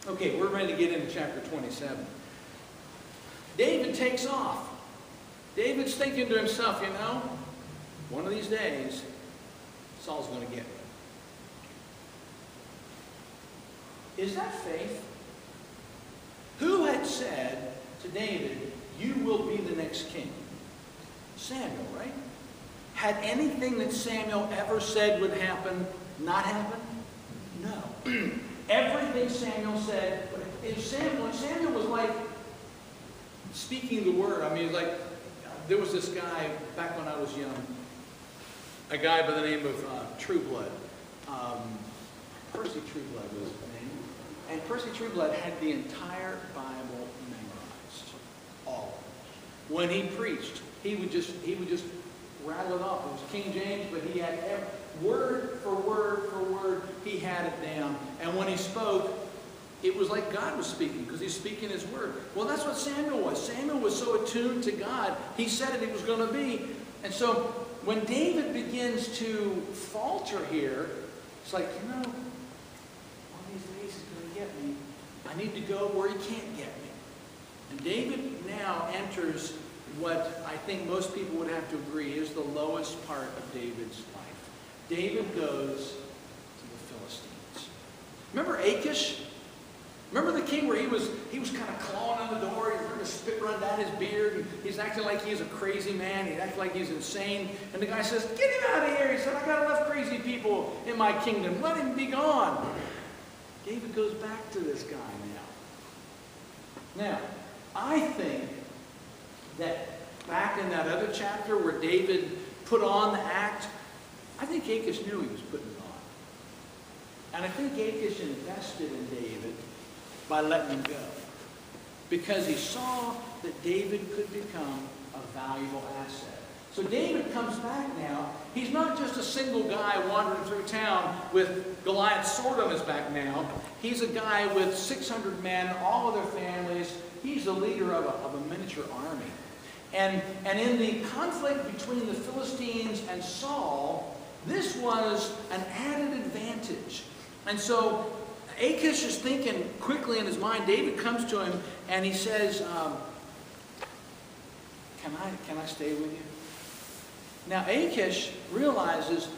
Okay, we're ready to get into chapter 27. David takes off. David's thinking to himself, one of these days, Saul's going to get me. Is that faith? Who had said to David, you will be the next king? Samuel, right? Had anything that Samuel ever said would happen not happen? No. Everything Samuel said, Samuel was like speaking the word. I mean, like, there was this guy back when I was young, a guy by the name of Trueblood. Percy Trueblood was his name. And Percy Trueblood had the entire Bible memorized. All of it. When he preached, he would just rattle it off. It was King James, but he had word for word, he had it down. And when he spoke, it was like God was speaking, because he's speaking his word. Well, that's what Samuel was. Samuel was so attuned to God, he said it was going to be. And so when David begins to falter here, it's like, one of these days he's going to get me. I need to go where he can't get me. And David now enters what I think most people would have to agree is the lowest part of David's life. David goes to the Philistines. Remember Achish? Remember the king where he was kind of clawing on the door, he's going to spit run down his beard, and he's acting like he's a crazy man, he's acting like he's insane, and the guy says, get him out of here. He said, I got enough crazy people in my kingdom, let him be gone. David goes back to this guy now. Now, I think that back in that other chapter where David put on the act, I think Achish knew he was putting it on. And I think Achish invested in David by letting him go, because he saw that David could become a valuable asset. So David comes back now. He's not just a single guy wandering through town with Goliath's sword on his back now. He's a guy with 600 men, all of their families. He's the leader of a miniature army. And in the conflict between the Philistines and Saul, this was an added advantage. And so Achish is thinking quickly in his mind. David comes to him and he says, can I stay with you? Now Achish realizes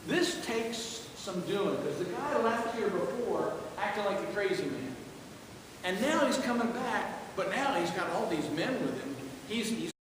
this takes some doing, because the guy left here before acting like a crazy man. And now he's coming back, but now he's got all these men with him. He's